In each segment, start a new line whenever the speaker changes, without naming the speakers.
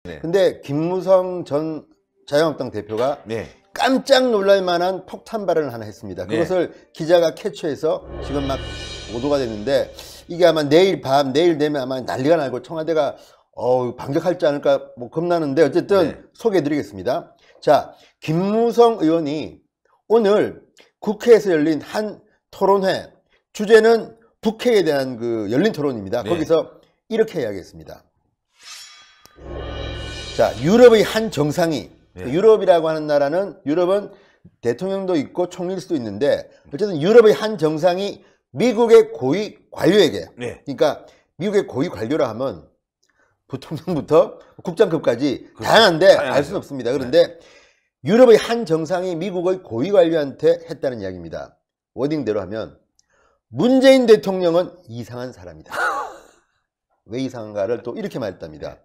네.
근데 김무성 전 자유한국당 대표가
네.
깜짝 놀랄 만한 폭탄 발언을 하나 했습니다.
네.
그것을 기자가 캐치해서 지금 막 보도가 됐는데 이게 아마 내일 밤, 내일 되면 아마 난리가 나고 청와대가 반격할지 않을까 뭐 겁나는데 어쨌든
네.
소개해드리겠습니다. 자, 김무성 의원이 오늘 국회에서 열린 한 토론회, 주제는 북핵에 대한 그 열린 토론입니다.
네.
거기서 이렇게 이야기했습니다. 자, 유럽의 한 정상이,
네.
유럽이라고 하는 나라는, 유럽은 대통령도 있고 총리일 수도 있는데 어쨌든 유럽의 한 정상이 미국의 고위 관료에게,
네.
그러니까 미국의 고위 관료라 하면 부통령부터 국장급까지
그렇죠.
다양한데
다양하죠.
알 수는 없습니다. 그런데 유럽의 한 정상이 미국의 고위 관료한테 했다는 이야기입니다. 워딩대로 하면 문재인 대통령은 이상한 사람이다. 왜 이상한가를 또 이렇게 말했답니다.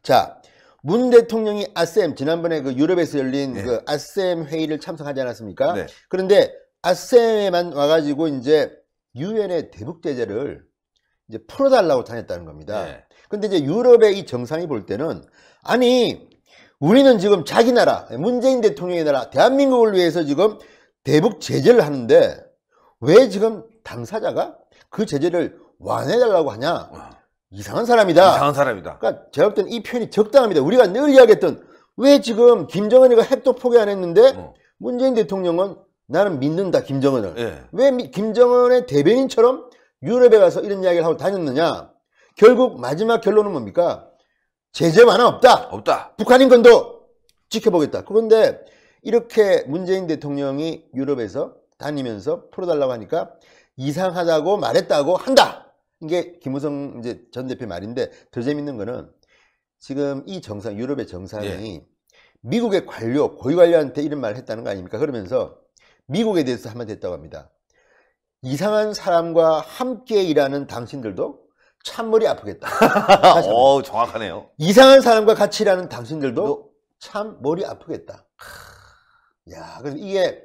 자, 문 대통령이 아셈, 지난번에 그 유럽에서 열린
네.
그 아셈 회의를 참석하지 않았습니까?
네.
그런데 아셈에만 와가지고 이제 유엔의 대북 제재를 이제 풀어달라고 다녔다는 겁니다.
네.
근데 이제 유럽의 이 정상이 볼 때는 아니, 우리는 지금 자기 나라, 문재인 대통령의 나라, 대한민국을 위해서 지금 대북 제재를 하는데 왜 지금 당사자가 그 제재를 완화해달라고 하냐? 이상한 사람이다.
이상한 사람이다.
그러니까 제가 볼 때는 이 표현이 적당합니다. 우리가 늘 이야기했던 왜 지금 김정은이가 핵도 포기 안 했는데 문재인 대통령은 나는 믿는다 김정은을.
네.
왜 김정은의 대변인처럼 유럽에 가서 이런 이야기를 하고 다녔느냐? 결국 마지막 결론은 뭡니까? 제재 완화 없다.
없다.
북한 인권도 지켜보겠다. 그런데 이렇게 문재인 대통령이 유럽에서 다니면서 풀어달라고 하니까 이상하다고 말했다고 한다. 이게 김무성 이제 전 대표 말인데 더 재밌는 거는 지금 이 정상, 유럽의 정상이
예.
미국의 관료, 고위 관료한테 이런 말을 했다는 거 아닙니까? 그러면서 미국에 대해서 한마디 했다고 합니다. 이상한 사람과 함께 일하는 당신들도 참 머리 아프겠다.
정확하네요.
이상한 사람과 같이 일하는 당신들도 참 머리 아프겠다. 야, 그래서 이게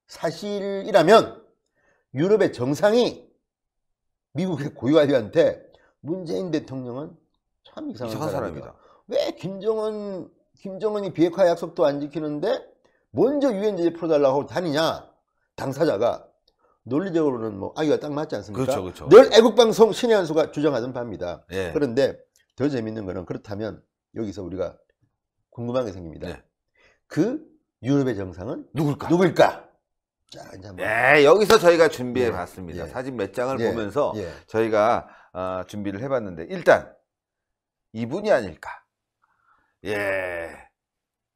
사실이라면 유럽의 정상이 미국의 고위 관료한테 문재인 대통령은 참 이상한 사람이다. 왜 김정은이 비핵화 약속도 안 지키는데 먼저 유엔 제재 풀어달라고 하고 다니냐? 당사자가 논리적으로는 뭐 아이가 딱 맞지 않습니까?
그렇죠, 그렇죠.
늘 애국방송 신의 한 수가 주장하던 바입니다.
예.
그런데 더 재밌는 거는 그렇다면 여기서 우리가 궁금한 게 생깁니다.
네.
그 유럽의 정상은
누굴까?
자, 이제 한번.
네, 여기서 저희가 준비해
예,
봤습니다.
예.
사진 몇 장을
예,
보면서
예.
저희가 준비를 해봤는데 일단 이분이 아닐까. 예,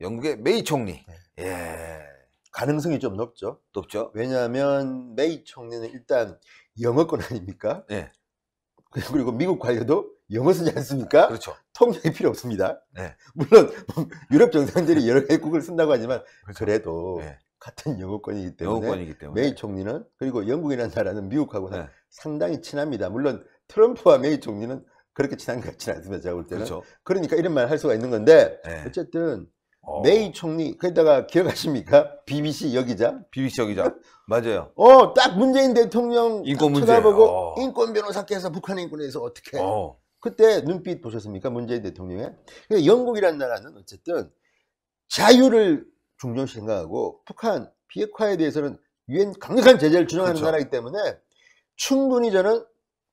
영국의 메이 총리. 예,
가능성이 좀 높죠.
높죠.
왜냐하면 메이 총리는 일단 영어권 아닙니까?
예,
그리고 미국 관료도 영어 쓰지 않습니까?
그렇죠.
통역이 필요 없습니다.
네.
물론 유럽 정상들이 여러 개국을 쓴다고 하지만
그렇죠.
그래도
네.
같은 영어권이기 때문에,
영어권이기 때문에
메이 총리는, 그리고 영국이라는 나라는 미국하고는
네.
상당히 친합니다. 물론 트럼프와 메이 총리는 그렇게 친한 것 같지는 않습니다. 제가 볼 때는.
그렇죠.
그러니까 이런 말 할 수가 있는 건데
네.
어쨌든 메이 총리, 거기다가 기억하십니까? BBC 여기자.
BBC 여기자. 맞아요.
딱 문재인 대통령
인권 문제.
쳐다보고 인권 변호사께서 북한 인권에 대해서 어떻게 그때 눈빛 보셨습니까? 문재인 대통령의. 영국이라는 나라는 어쨌든 자유를 중요시 생각하고 북한 비핵화에 대해서는 유엔 강력한 제재를 주장하는
그렇죠.
나라이기 때문에 충분히 저는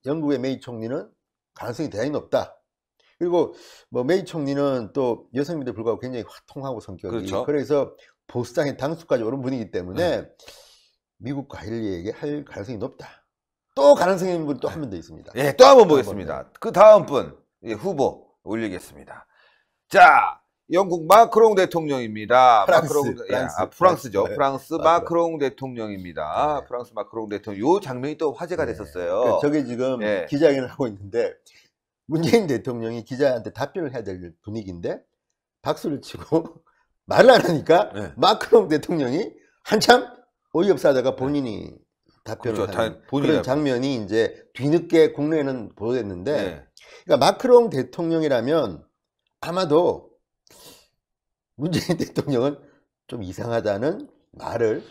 영국의 메이 총리는 가능성이 대단히 높다. 그리고 뭐 메이 총리는 또 여성임에도 불구하고 굉장히 화통하고 성격이.
그렇죠.
그래서 보수당의 당수까지 오른 분이기 때문에 미국 관리에게 할 가능성이 높다. 또 가능성이 있는 분 또 한 분 더 있습니다.
예, 또 한번 보겠습니다. 그 다음 분 후보 올리겠습니다. 자, 영국 마크롱 대통령입니다. 프랑스죠. 프랑스 마크롱 대통령입니다.
네.
프랑스 마크롱 대통령. 요 장면이 또 화제가 됐었어요.
그러니까 저게 지금 기자회견을 하고 있는데 문재인 대통령이 기자한테 답변을 해야 될 분위기인데 박수를 치고 말을 안 하니까 마크롱 대통령이 한참 어이없어 하다가 본인이 답변을 하는 그런 장면이 이제 뒤늦게 국내에는 보도됐는데 그러니까 마크롱 대통령이라면 아마도 문재인 대통령은 좀 이상하다는 말을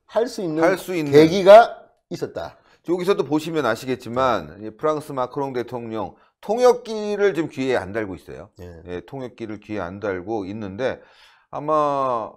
할 수 있는 계기가 있었다.
여기서도 보시면 아시겠지만 프랑스 마크롱 대통령 통역기를 지금 귀에 안 달고 있어요.
예.
예, 통역기를 귀에 안 달고 있는데 아마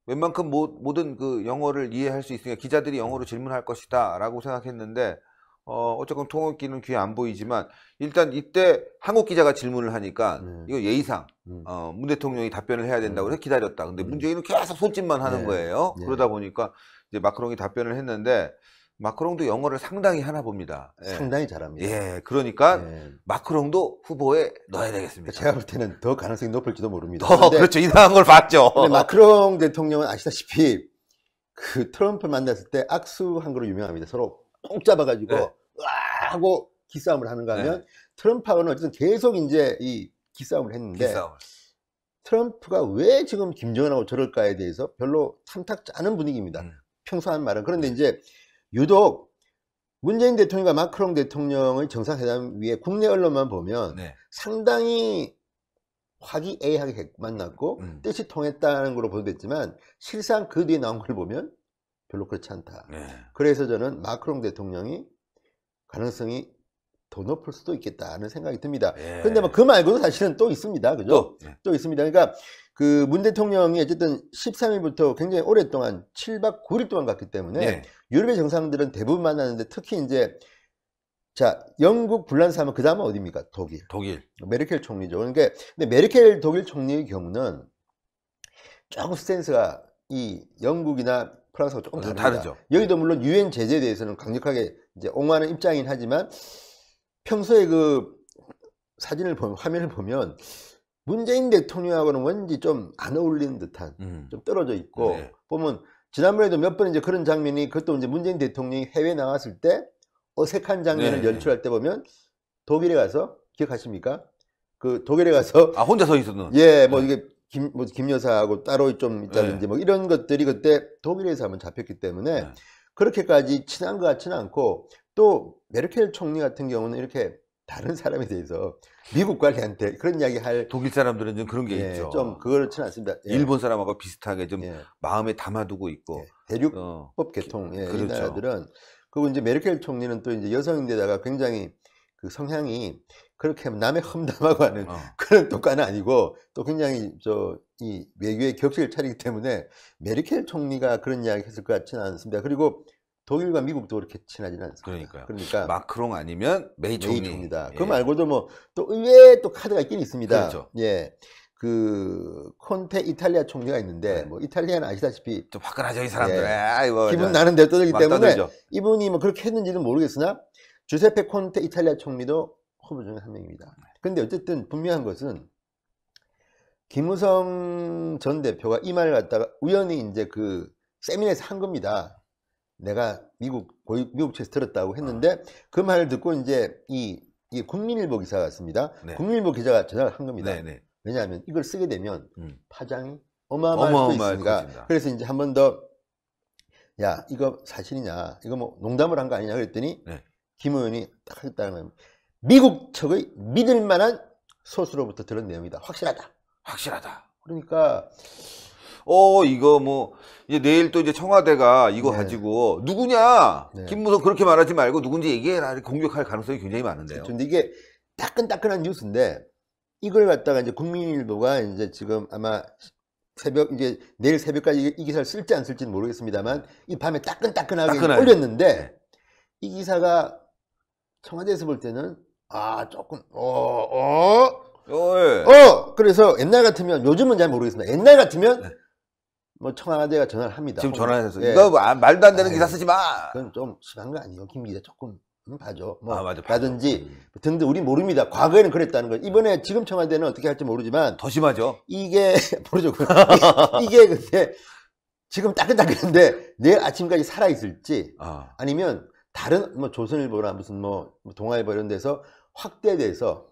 웬만큼 모든 그 영어를 이해할 수 있으니까 기자들이 영어로 질문할 것이다 라고 생각했는데 어쨌건 통역기는 귀에 안 보이지만 일단 이때 한국 기자가 질문을 하니까 이거 예의상 문 대통령이 답변을 해야 된다고 해서 기다렸다. 근데 문재인은 계속 손짓만 하는 거예요. 그러다 보니까 이제 마크롱이 답변을 했는데 마크롱도 영어를 상당히 하나 봅니다. 예.
상당히 잘합니다.
예, 그러니까 마크롱도 후보에 넣어야 되겠습니다.
제가 볼 때는 더 가능성이 높을지도 모릅니다.
그렇죠. 이상한 걸 봤죠.
근데 마크롱 대통령은 아시다시피 그 트럼프 만났을 때 악수한 거로 유명합니다. 서로 꼭 잡아가지고 와 하고 기싸움을 하는가 하면 트럼프하고는 어쨌든 계속 이제 이 기싸움을 했는데 트럼프가 왜 지금 김정은하고 저럴까에 대해서 별로 탐탁지 않은 분위기입니다. 평소 한 말은. 그런데 이제 유독 문재인 대통령과 마크롱 대통령의 정상회담 위에 국내 언론만 보면 상당히 화기애애하게 만났고 뜻이 통했다는 걸로 보도됐지만 실상 그 뒤에 나온 걸 보면 별로 그렇지 않다. 그래서 저는 마크롱 대통령이 가능성이 더 높을 수도 있겠다는 생각이 듭니다. 그런데 뭐 그 말고도 사실은 또 있습니다. 그죠? 또 있습니다. 그러니까 그 문 대통령이 어쨌든 13일부터 굉장히 오랫동안 7박 9일 동안 갔기 때문에 유럽의 정상들은 대부분 만났는데 특히 이제 자 영국 불란서 그 다음은 어디입니까? 독일. 메르켈 총리죠. 그러니까 근데 메르켈 독일 총리의 경우는 조금 스탠스가 이 영국이나 프랑스가 조금 다르죠. 여기도 물론 유엔 제재에 대해서는 강력하게 이제 옹호하는 입장이긴 하지만 평소에 그 사진을 보면 화면을 보면 문재인 대통령하고는 왠지 좀 안 어울리는 듯한 좀 떨어져 있고 보면 지난번에도 몇 번 이제 그런 장면이 그것도 이제 문재인 대통령이 해외 나왔을 때 어색한 장면을 연출할 때 보면 독일에 가서 기억하십니까? 그 독일에 가서
혼자 서 있었는
뭐 이게 김 여사하고 따로 좀 있다든지 뭐 이런 것들이 그때 독일에서 한번 잡혔기 때문에 그렇게까지 친한 것 같지는 않고 또 메르켈 총리 같은 경우는 이렇게 다른 사람에 대해서 미국 관리한테 그런 이야기 할
독일 사람들은 좀 그런 게 있죠.
좀 그렇지는 않습니다.
일본 사람하고 비슷하게 좀 마음에 담아두고 있고
대륙법 계통
그렇죠.
이 나라들은 그리고 이제 메르켈 총리는 또 이제 여성인데다가 굉장히 그 성향이 그렇게 남의 험담하고 하는 그런 독가는 아니고 또 굉장히 이 외교의 격식을 차리기 때문에 메르켈 총리가 그런 이야기 했을 것 같지는 않습니다. 그리고 독일과 미국도 그렇게 친하지는 않습니다. 그러니까
마크롱 아니면 메이
총리다. 그 말고도 뭐 또 의외의 또 카드가 있긴 있습니다.
그렇죠.
그 콘테 이탈리아 총리가 있는데 뭐 이탈리아는 아시다시피
좀 화끈하죠 이 사람들.
기분 나는 대로 떠들기 때문에 이분이 뭐 그렇게 했는지는 모르겠으나 주세페 콘테 이탈리아 총리도 후보 중에 한 명입니다. 근데 어쨌든 분명한 것은 김무성 전 대표가 이 말을 갖다가 우연히 이제 그 세미나에서 한 겁니다. 내가 미국 측에서 들었다고 했는데 그 말을 듣고 이제 이 국민일보 기사가 왔습니다. 국민일보 기자가 전화를 한 겁니다. 왜냐하면 이걸 쓰게 되면 파장이 어마어마할 수도 있으니까. 그래서 이제 한 번 더 야 이거 사실이냐 이거 뭐 농담을 한 거 아니냐 그랬더니 김 의원이 딱 하겠다는 거예요. 미국 측의 믿을 만한 소스로부터 들은 내용이다. 확실하다. 그러니까
이거 뭐 이제 내일 또 이제 청와대가 이거 가지고 누구냐 김무성 그렇게 말하지 말고 누군지 얘기해라 이렇게 공격할 가능성이 굉장히 많은데요.
근데 이게 따끈따끈한 뉴스인데 이걸 갖다가 이제 국민일보가 이제 지금 아마 이제 내일 새벽까지 이 기사를 쓸지 안 쓸지는 모르겠습니다만 이 밤에 따끈따끈하게 올렸는데 이 기사가 청와대에서 볼 때는 조금 그래서 옛날 같으면 요즘은 잘 모르겠습니다. 옛날 같으면 뭐 청와대가 전화를 합니다.
지금 전화해서 이거 말도 안 되는 기사 쓰지 마.
그건 좀 심한 거 아니에요. 김 기자 조금 봐줘.
맞아.
라든지 등등 우리 모릅니다. 과거에는 그랬다는 거. 이번에 지금 청와대는 어떻게 할지 모르지만
더 심하죠.
이게 모르죠. 이게 근데 지금 따끈따끈한데 내일 아침까지 살아 있을지 아니면 다른 뭐 조선일보나 무슨 뭐 동아일보 이런 데서 확대돼서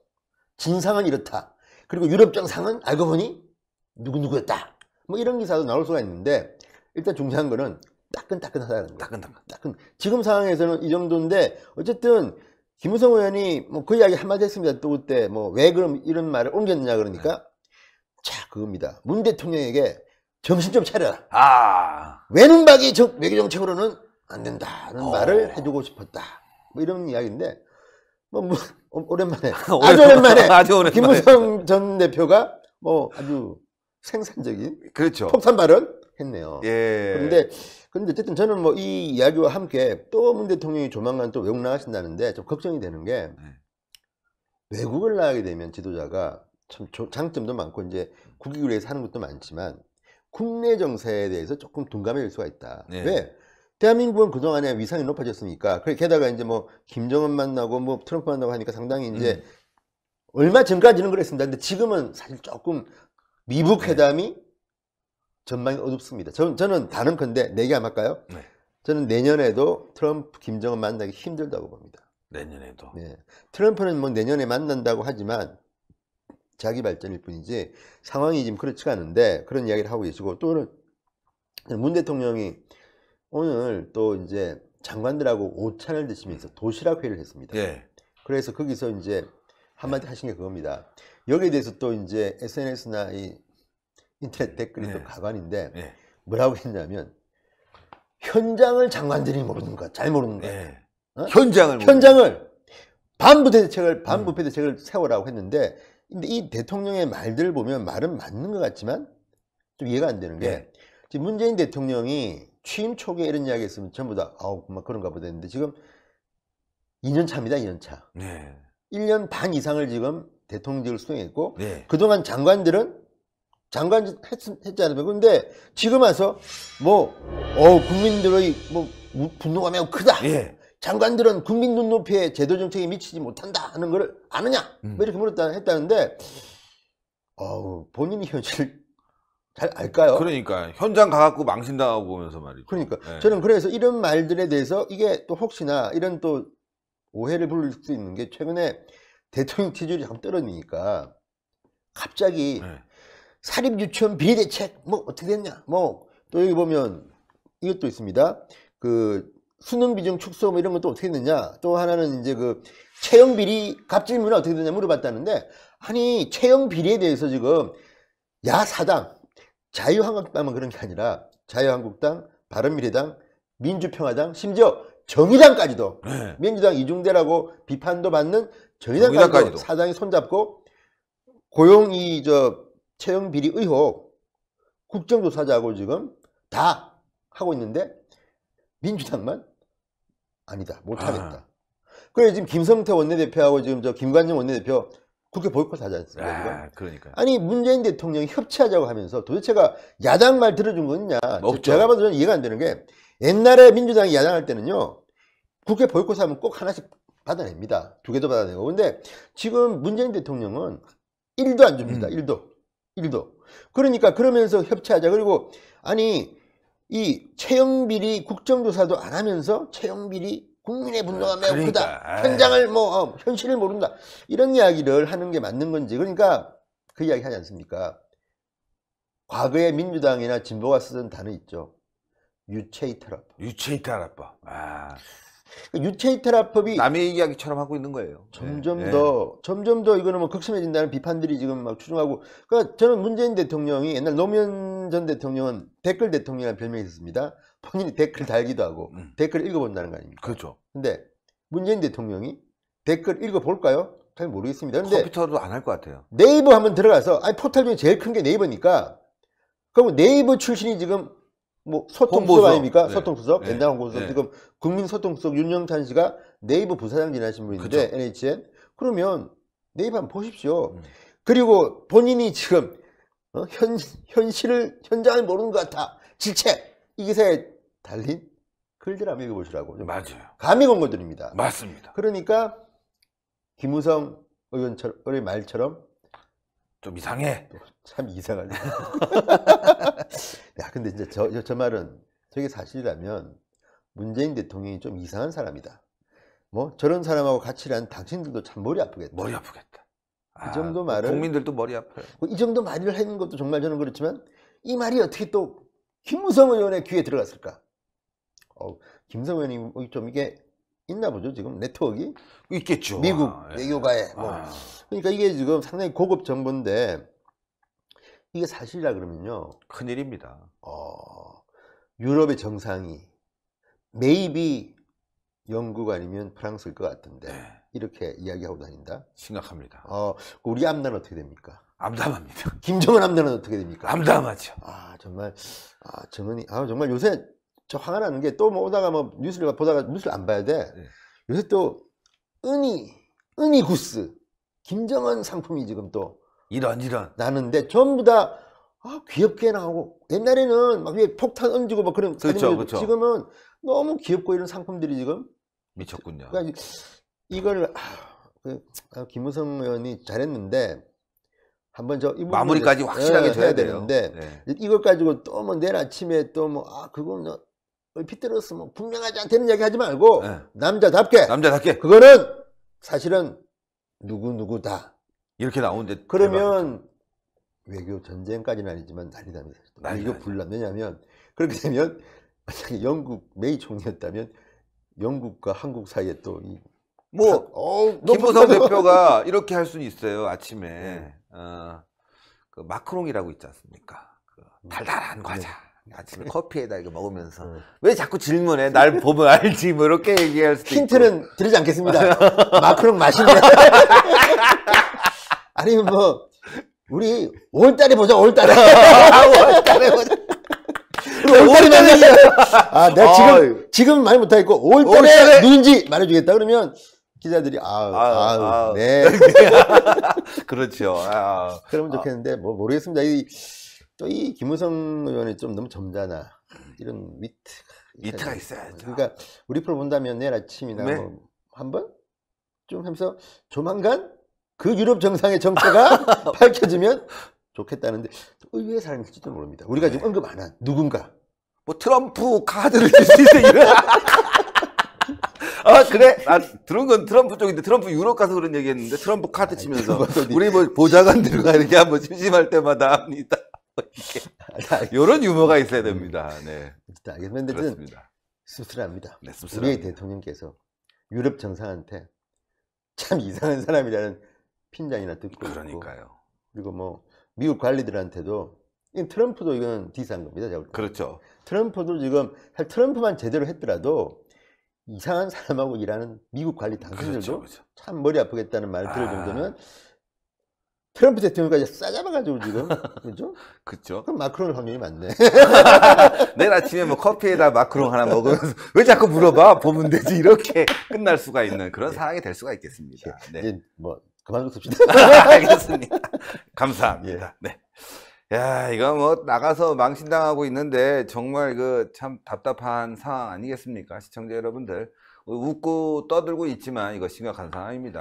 진상은 이렇다. 그리고 유럽 정상은 알고 보니 누구누구였다. 뭐 이런 기사도 나올 수가 있는데 일단 중요한 거는 따끈따끈하다는 거예요. 따끈. 지금 상황에서는 이 정도인데 어쨌든 김무성 의원이 뭐 그 이야기 한마디 했습니다. 또 그때 뭐 왜 그럼 이런 말을 옮겼느냐 그러니까 자 그겁니다. 문 대통령에게 정신 좀 차려라. 외눈박이 외교 정책으로는 안 된다는 말을 해주고 싶었다. 뭐 이런 이야기인데 오랜만에 아주 오랜만에
아주 오랜만에
김무성 전 대표가 뭐 아주 생산적인
그렇죠.
폭탄 발언 했네요.
예.
그런데 어쨌든 저는 뭐 이 이야기와 함께 또 문 대통령이 조만간 또 외국 나가신다는데 좀 걱정이 되는 게 외국을 나가게 되면 지도자가 참 장점도 많고 이제 국익을 위해서 하는 것도 많지만 국내 정세에 대해서 조금 둔감해질 수가 있다.
네.
왜? 대한민국은 그동안에 위상이 높아졌으니까. 게다가 이제 뭐 김정은 만나고 뭐 트럼프 만나고 하니까 상당히 이제 얼마 전까지는 그랬습니다. 근데 지금은 사실 조금 미북 회담이 전망이 어둡습니다. 저는 단언컨대 내기 한번 할까요?
네.
저는 내년에도 트럼프, 김정은 만나기 힘들다고 봅니다.
내년에도.
네. 트럼프는 뭐 내년에 만난다고 하지만 자기 발전일 뿐이지 상황이 지금 그렇지가 않은데 그런 이야기를 하고 계시고 또는 문 대통령이 오늘 또 이제 장관들하고 오찬을 드시면서 도시락 회의를 했습니다.
예.
그래서 거기서 이제 한마디 하신 게 그겁니다. 여기에 대해서 또 이제 SNS나 이 인터넷 댓글이 또 가관인데 뭐라고 했냐면 현장을 장관들이 모르는 것, 잘 모르는 것. 현장을 반부패 대책을 세우라고 했는데 근데 이 대통령의 말들을 보면 말은 맞는 것 같지만 좀 이해가 안 되는 게 지금 문재인 대통령이 취임 초기에 이런 이야기 했으면 전부 다 아우 막 그런가 보다 했는데 지금 2년 차입니다. 2년 차. 1년 반 이상을 지금 대통령직을 수행했고 그동안 장관들은 장관 했잖아요. 그런데 지금 와서 뭐 국민들의 뭐 분노가 매우 크다. 장관들은 국민 눈높이에 제도 정책에 미치지 못한다 하는 걸 아느냐? 뭐 이렇게 했다는데 본인이 현실 잘 알까요?
그러니까 현장 가갖고 망신당하고 보면서 말이죠.
그러니까 저는 그래서 이런 말들에 대해서 이게 또 혹시나 이런 또 오해를 부를 수 있는 게 최근에 대통령 지지율이 자꾸 떨어지니까 갑자기 사립 유치원 비대책 뭐 어떻게 됐냐? 뭐 또 여기 보면 이것도 있습니다. 그 수능 비중 축소 뭐 이런 것도 어떻게 됐느냐? 또 하나는 이제 그 채용 비리 갑질 문화 어떻게 됐냐 물어봤다는데 아니 채용 비리에 대해서 지금 야사당 자유한국당만 그런 게 아니라 자유한국당, 바른미래당, 민주평화당, 심지어 정의당까지도 민주당 이중대라고 비판도 받는 정의당까지도 사당이 손잡고 고용 채용 비리 의혹 국정조사자고 지금 다 하고 있는데 민주당만 아니다 못하겠다. 그래서 지금 김성태 원내대표하고 지금 김관영 원내대표 국회 보이콧 하지 않습니까?
그러니까.
아니 문재인 대통령이 협치하자고 하면서 도대체가 야당 말 들어준 거 있냐?
없죠.
제가 봐도 저는 이해가 안 되는 게 옛날에 민주당이 야당할 때는요 국회 보이콧하면 꼭 하나씩 받아냅니다. 2개도 받아내고. 근데 지금 문재인 대통령은 1도 안 줍니다. 1도. 그러니까 그러면서 협치하자. 그리고 아니 이 채용비리 국정조사도 안 하면서 채용비리 국민의 분노가 매우 크다. 현장을 현실을 모른다. 이런 이야기를 하는 게 맞는 건지. 그러니까 그 이야기 하지 않습니까? 과거에 민주당이나 진보가 쓰던 단어 있죠. 유체이탈화법.
유체이탈화법.
유체이탈화법이
남의 이야기처럼 하고 있는 거예요.
점점 더 이거는 뭐 극심해진다는 비판들이 지금 막 추정하고. 그러니까 저는 문재인 대통령이 옛날 노무현 전 대통령은 댓글 대통령이라는 별명이 있었습니다. 본인이 댓글 달기도 하고 댓글 읽어본다는 거 아닙니까?
그렇죠.
근데 문재인 대통령이 댓글 읽어볼까요? 잘 모르겠습니다. 근데
컴퓨터도 안 할 것 같아요.
네이버 한번 들어가서 포털 중에 제일 큰 게 네이버니까 그럼 네이버 출신이 지금 뭐 소통수석 아닙니까? 소통수석, 옛날 홍보수석 지금 국민소통수석 윤영찬 씨가 네이버 부사장 지내신 분인데 NHN 그러면 네이버 한번 보십시오. 그리고 본인이 지금 현장을 모르는 것 같아. 질책 이 기사에 달린 글들 한번 읽어보시라고.
맞아요.
감히 권고드립니다.
맞습니다.
그러니까 김무성 의원의 말처럼
좀 이상해.
참 이상하네. 야, 근데 진짜 저 말은 저게 사실이라면 문재인 대통령이 좀 이상한 사람이다. 뭐 저런 사람하고 같이 일하는 당신들도 참 머리 아프겠다.
머리 아프겠다.
이 정도 말을
국민들도 머리 아파요.
이 정도 말을 하는 것도 정말 저는 그렇지만 이 말이 어떻게 또 김무성 의원의 귀에 들어갔을까? 김무성 의원이 좀 이게 있나 보죠. 지금 네트워크가
있겠죠.
미국 외교가에 그러니까 이게 지금 상당히 고급 정보인데 이게 사실이라 그러면요
큰일입니다.
유럽의 정상이 메이비 영국 아니면 프랑스일 것 같은데 이렇게 이야기하고 다닌다.
심각합니다.
우리 앞날은 어떻게 됩니까?
암담합니다.
김정은 앞날은 어떻게 됩니까?
암담하죠.
정말 정은이 정말 요새 저 화가 나는 게 또 뭐 오다가 뭐 뉴스를 보다가 뉴스를 안 봐야 돼.
네.
요새 또 은희 구스 김정은 상품이 지금 또
이런
나는데 전부 다 귀엽게 나오고 옛날에는 막 위에 폭탄 얹고 막 그런
그렇죠.
지금은 너무 귀엽고 이런 상품들이 지금
미쳤군요.
그러니까 이걸 김무성 의원이 잘했는데 한번
마무리까지 확실하게 줘야
되는데 이걸 가지고 또 뭐 내일 아침에 또 뭐 그건 얼핏 뭐 분명하지 않다는 이야기 하지 말고 남자답게 그거는 사실은 누구다
이렇게 나오는데
그러면 외교 전쟁까지는 아니지만 난리 납니다. 외교 분란. 왜냐하면 그렇게 되면 만약에 영국 메이 총리였다면 영국과 한국 사이에 또
김무성 대표가 이렇게 할 수는 있어요. 아침에 그 마크롱이라고 있지 않습니까? 그 달달한 과자. 아침에 커피에다 이거 먹으면서 왜 자꾸 질문해? 날 보면 알지. 뭐 이렇게 얘기할 수도
힌트는
있고.
드리지 않겠습니다. 마크롱 맛있네. 아니면 뭐 우리 5월달에 보자. 5월달에. 5월달에 보자. 5월달에 내가 지금 많이 못하겠고 5월달에 누군지 말해주겠다. 그러면 기자들이 네.
그렇죠.
그러면 좋겠는데 뭐 모르겠습니다. 이 김무성 의원이 좀 너무 점잖아. 이런
위트가 있어야죠.
그러니까 우리 프로 본다면 내일 아침이나 뭐 한번 좀 하면서 조만간 그 유럽 정상의 정체가 밝혀지면 좋겠다는데 의외의 사람일지도 모릅니다. 우리가 지금 언급 안 한 누군가.
뭐 트럼프 카드를 줄 수 있어. 그래? 들은 건 트럼프 쪽인데 트럼프 유럽 가서 그런 얘기 했는데 트럼프 카드 치면서 우리 뭐 보좌관들과 이렇게 한번 심심할 때마다 합니다. 이런 유머가 있어야 됩니다. 네.
알겠습니다. 그렇습니다. 씁쓸합니다. 네, 우리의 대통령께서 유럽 정상한테 참 이상한 사람이라는 핀잔이나 듣고
그러니까요.
있고 그리고 뭐 미국 관리들한테도 트럼프도 이건 디스한 겁니다.
그렇죠.
트럼프도 지금 사실 트럼프만 제대로 했더라도 이상한 사람하고 일하는 미국 관리 당국들도 참 머리 아프겠다는 말을 들을 정도면 트럼프 대통령까지 싸잡아가지고 지금 그죠?
그렇죠.
그럼 마크롱일 확률이 많네.
내일 아침에 뭐 커피에다 마크롱 하나 먹으면서 왜 자꾸 물어봐? 보면 되지 이렇게 끝날 수가 있는 그런 상황이 될 수가 있겠습니다. 네.
이제 뭐 그만 좀 씁시다.
알겠습니다. 감사합니다. 네. 야, 이거 뭐 나가서 망신당하고 있는데 정말 참 답답한 상황 아니겠습니까? 시청자 여러분들 웃고 떠들고 있지만 이거 심각한 상황입니다.